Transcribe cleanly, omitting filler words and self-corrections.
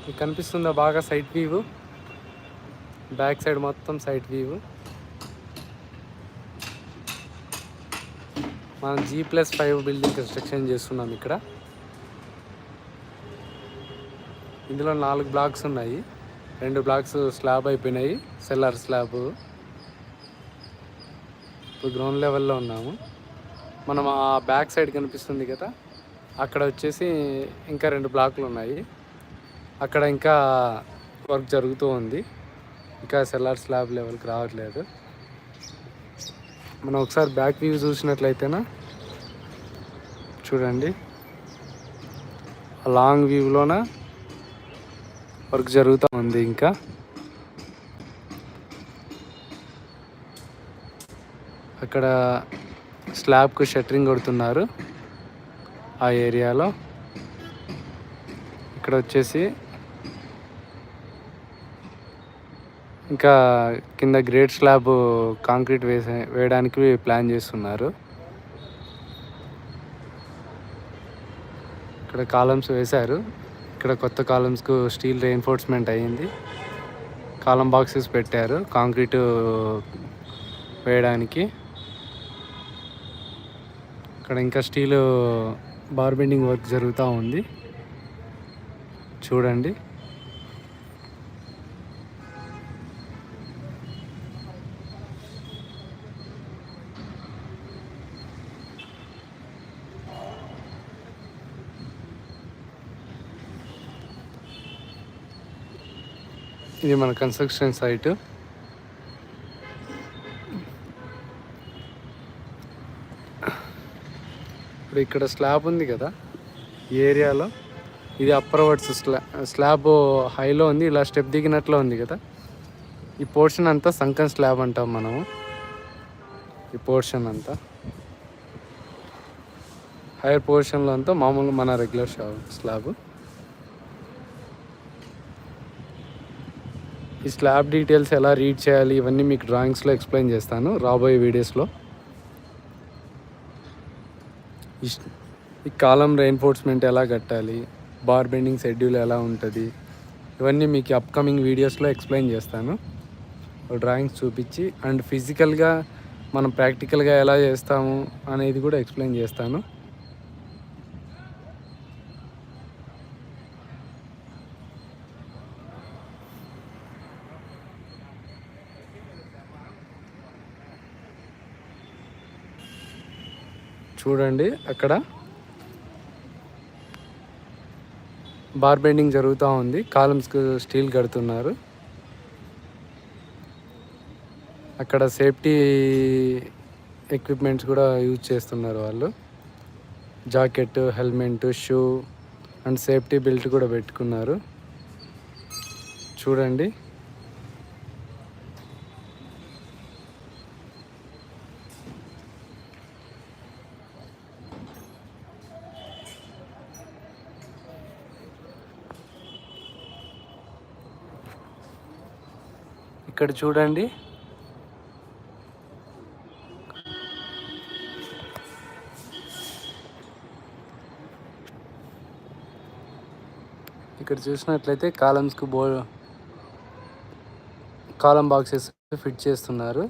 మీకు కనిపిస్తుందా బాగా సైడ్ వ్యూ? బ్యాక్ సైడ్ మొత్తం సైడ్ వ్యూ. మనం G+5 బిల్డింగ్ కన్స్ట్రక్షన్ చేస్తున్నాం ఇక్కడ. ఇందులో 4 బ్లాక్స్ ఉన్నాయి. 2 బ్లాక్స్ స్లాబ్ అయిపోయినాయి, సెల్లార్ స్లాబ్. ఇప్పుడు గ్రౌండ్ లెవెల్లో ఉన్నాము. మనం ఆ బ్యాక్ సైడ్ కనిపిస్తుంది కదా, అక్కడ వచ్చేసి ఇంకా 2 బ్లాక్లు ఉన్నాయి. అక్కడ ఇంకా వర్క్ జరుగుతూ ఉంది. ఇంకా సెల్లార్ స్లాబ్ లెవెల్కి రావట్లేదు. మనం ఒకసారి బ్యాక్ వ్యూ చూసినట్లయితేనా చూడండి, లాంగ్ వ్యూలోన వర్క్ జరుగుతూ ఉంది. ఇంకా అక్కడ స్లాబ్కు షట్టరింగ్ కొడుతున్నారు ఆ ఏరియాలో. ఇక్కడ వచ్చేసి ఇంకా కింద గ్రేట్ స్లాబ్ కాంక్రీట్ వేయడానికి ప్లాన్ చేస్తున్నారు. ఇక్కడ కాలమ్స్ వేశారు. ఇక్కడ కొత్త కాలమ్స్కు స్టీల్ రెయిన్ఫోర్స్మెంట్ అయ్యింది. కాలం బాక్సెస్ పెట్టారు కాంక్రీటు వేయడానికి. ఇక్కడ ఇంకా స్టీలు బార్ బెండింగ్ వర్క్ జరుగుతూ ఉంది చూడండి. ఇది మన కన్స్ట్రక్షన్ సైట్. ఇప్పుడు ఇక్కడ స్లాబ్ ఉంది కదా ఈ ఏరియాలో, ఇది అప్పర్ వర్డ్స్ స్లాబ్ హైలో ఉంది. ఇలా స్టెప్ దిగినట్లు ఉంది కదా, ఈ పోర్షన్ అంతా సంకన్ స్లాబ్ అంటాం మనము. ఈ పోర్షన్ అంతా హైయర్ పోర్షన్లో అంతా మామూలు మన రెగ్యులర్ స్లాబ్. ఈ స్లాబ్ డీటెయిల్స్ ఎలా రీడ్ చేయాలి ఇవన్నీ మీకు డ్రాయింగ్స్లో ఎక్స్ప్లెయిన్ చేస్తాను రాబోయే వీడియోస్లో. ఈ కాలం రెయిన్ఫోర్స్మెంట్ ఎలా కట్టాలి, బార్ బెండింగ్ షెడ్యూల్ ఎలా ఉంటుంది, ఇవన్నీ మీకు అప్కమింగ్ వీడియోస్లో ఎక్స్ప్లెయిన్ చేస్తాను డ్రాయింగ్స్ చూపించి. అండ్ ఫిజికల్గా మనం ప్రాక్టికల్గా ఎలా చేస్తాము అనేది కూడా ఎక్స్ప్లెయిన్ చేస్తాను. చూడండి, అక్కడ బార్ బెండింగ్ జరుగుతూ ఉంది. కాలమ్స్కి స్టీల్ కడుతున్నారు. అక్కడ సేఫ్టీ ఎక్విప్మెంట్స్ కూడా యూజ్ చేస్తున్నారు వాళ్ళు. Jacket, helmet, shoe and safety belt కూడా పెట్టుకున్నారు చూడండి. ఇక్కడ చూడండి, ఇక్కడ చూసినట్లయితే కాలమ్స్కు కాలం బాక్సెస్ ఫిట్ చేస్తున్నారు.